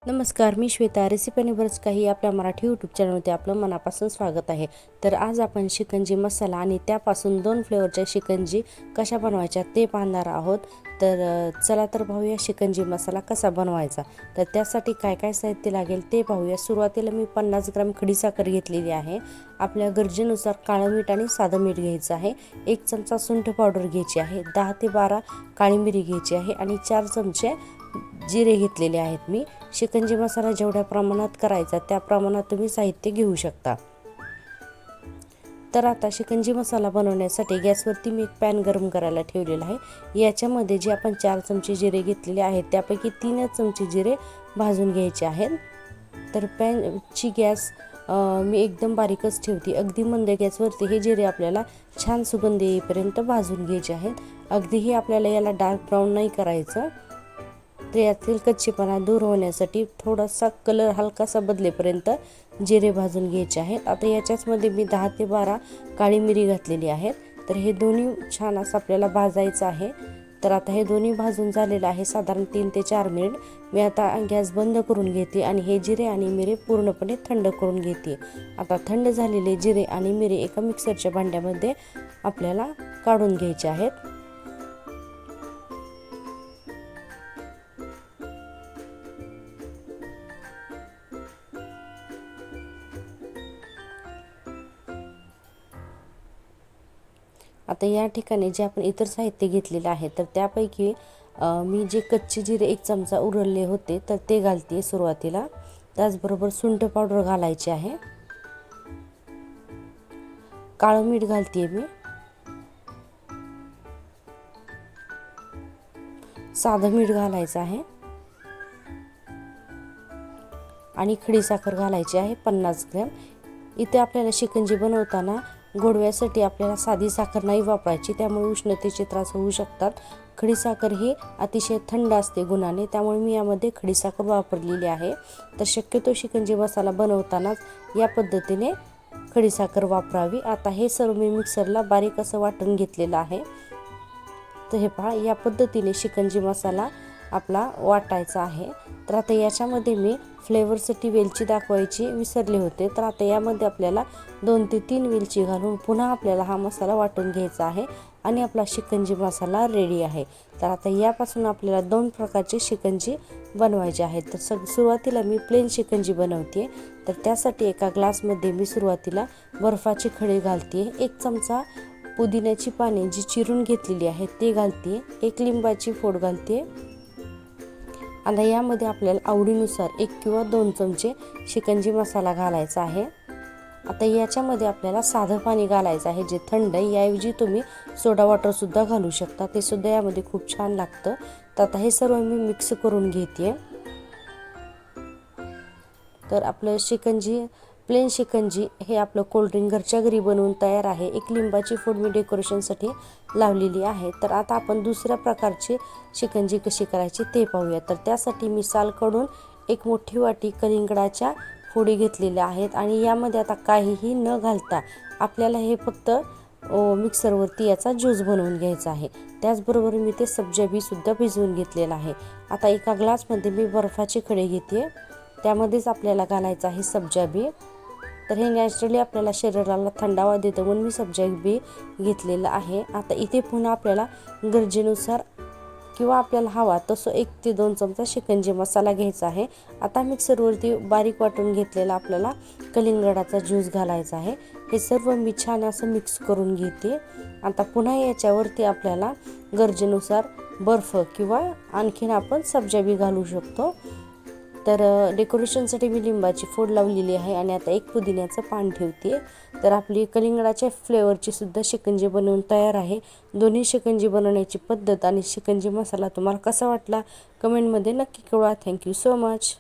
नमस्कार, मी श्वेता. रेसिपी आणि बरंच काही आपल्या मराठी यूट्यूब चॅनलमध्ये आपलं मनापासून स्वागत आहे. तर आज आपण शिकंजी मसाला आणि त्यापासून 2 फ्लेवरच्या शिकंजी कशा बनवायच्या ते पाहणार आहोत. तर चला तर पाहूया शिकंजी मसाला कसा बनवायचा. तर त्यासाठी काय काय साहित्य लागेल ते पाहूया. सुरुवातीला मी 50 ग्राम खडीसाखर घेतलेली आहे. आपल्या गरजेनुसार काळं मीठ आणि साधं मीठ घ्यायचं आहे. 1 चमचा सुंठ पावडर घ्यायची आहे. 10 ते 12 काळी मिरी घ्यायची आहे आणि 4 चमचे जिरे घेतलेले आहेत. मी शिकंजी मसाला जेवढ्या प्रमाणात करायचा त्या प्रमाणात तुम्ही साहित्य घेऊ शकता. तर आता शिकंजी मसाला बनवण्यासाठी गॅसवरती मी एक पॅन गरम करायला ठेवलेला आहे. याच्यामध्ये जे आपण 4 चमचे जिरे घेतलेले आहेत त्यापैकी 3च चमचे जिरे भाजून घ्यायचे आहेत. तर पॅनची गॅस मी एकदम बारीकच ठेवते. अगदी मंद गॅसवरती हे जिरे आपल्याला छान सुगंध येईपर्यंत भाजून घ्यायचे आहेत. अगदीही आपल्याला याला डार्क ब्राऊन नाही करायचं. तर यातील कच्चेपणा दूर होण्यासाठी थोडासा कलर हलकासा बदलेपर्यंत जिरे भाजून घ्यायचे आहेत. आता याच्याचमध्ये मी 10 ते 12 काळी मिरी घातलेली आहेत. तर हे दोन्ही छान असं आपल्याला भाजायचं आहे. तर आता हे दोन्ही भाजून झालेलं आहे साधारण 3 ते 4 मिनिट. मी आता गॅस बंद करून घेते आणि हे जिरे आणि मिरी पूर्णपणे थंड करून घेते. आता थंड झालेले जिरे आणि मिरी एका मिक्सरच्या भांड्यामध्ये आपल्याला काढून घ्यायचे आहेत. आता या ठिकाणी जे आपण इतर साहित्य घेतलेले आहे तर त्यापैकी मी जे कच्चे जिरे 1 चमचा उरले होते तर ते घालते सुरुवातीला. त्याचबरोबर सुंठ पावडर घालायची आहे. काळं मीठ घालते मी. साधं मीठ घालायचं आहे आणि खडीसाखर घालायची आहे 50 ग्रॅम. इथे आपल्याला शिकंजी बनवताना गोडव्यासाठी आपल्याला साधी साखर नाही वापरायची, त्यामुळे उष्णतेचे त्रास होऊ शकतात. खडीसाखर ही अतिशय थंड असते गुणाने, त्यामुळे मी यामध्ये खडीसाखर वापरलेली आहे. तर शक्यतो शिकंजी मसाला बनवतानाच या पद्धतीने खडीसाखर वापरावी. आता हे सर्व मी मिक्सरला बारीक असं वाटून घेतलेलं आहे. तर हे पहा, या पद्धतीने शिकंजी मसाला आपला वाटायचा आहे. तर आता याच्यामध्ये मी फ्लेवरसाठी वेलची दाखवायची विसरले होते. तर आता यामध्ये आपल्याला 2 ते 3 वेलची घालून पुन्हा आपल्याला हा मसाला वाटून घ्यायचा आहे आणि आपला शिकंजी मसाला रेडी आहे. तर आता यापासून आपल्याला 2 प्रकारची शिकंजी बनवायची आहे. तर सुरुवातीला मी प्लेन शिकंजी बनवते. तर त्यासाठी एका ग्लासमध्ये मी सुरुवातीला बर्फाचे खडे घालते. 1 चमचा पुदिन्याची पाने जी चिरून घेतलेली आहेत ते घालते. 1 लिंबाची फोड घालते. आता यामध्ये आपल्याला आवडीनुसार 1 किंवा 2 चमचे शिकंजी मसाला घालायचा आहे. आता याच्यामध्ये आपल्याला साधं पाणी घालायचं आहे जे थंड आहे. याऐवजी तुम्ही सोडा वॉटरसुद्धा घालू शकता, ते सुद्धा यामध्ये खूप छान लागतं. तर आता हे सर्व मी मिक्स करून घेते. तर आपलं शिकंजी प्लेन शिकंजी हे आपलं कोल्ड्रिंक घरच्या घरी बनवून तयार आहे. 1 लिंबाची फोड मी डेकोरेशनसाठी लावलेली आहे. तर आता आपण दुसऱ्या प्रकारची शिकंजी कशी करायची ते पाहूया. तर त्यासाठी मी साल काढून 1 मोठी वाटी कलिंगडाच्या फोडी घेतलेल्या आहेत आणि यामध्ये आता काहीही न घालता आपल्याला हे फक्त मिक्सरवरती याचा ज्यूस बनवून घ्यायचा आहे. त्याचबरोबर मी ते सब्जा बीसुद्धा भिजवून घेतलेला आहे. आता एका ग्लासमध्ये मी बर्फाचे खडे घेते. त्यामध्येच आपल्याला घालायचं आहे सब्जा बी. तर हे नॅचरली आपल्याला शरीराला थंडावा देतं म्हणून मी सब्जा बी घेतलेलं आहे. आता इथे पुन्हा आपल्याला गरजेनुसार किंवा आपल्याला हवा तसं 1 ते 2 चमचा शिकंजी मसाला घ्यायचा आहे. आता मिक्सरवरती बारीक वाटून घेतलेला आपल्याला कलिंगडाचा ज्यूस घालायचा आहे. हे सर्व मी छान असं मिक्स करून घेते. आता पुन्हा याच्यावरती आपल्याला गरजेनुसार बर्फ किंवा आणखीन आपण सब्जा बी घालू शकतो. तर डेकोरेशनसाठी मी लिंबाची फोड लावलेली आहे आणि आता 1 पुदिन्याचं पान ठेवते. तर आपली कलिंगडाच्या फ्लेवरची सुद्धा शिकंजी बनवून तयार आहे. दोन्ही शिकंजी बनवण्याची पद्धत आणि शिकंजी मसाला तुम्हाला कसा वाटला कमेंटमध्ये नक्की कळवा. Thank you so much.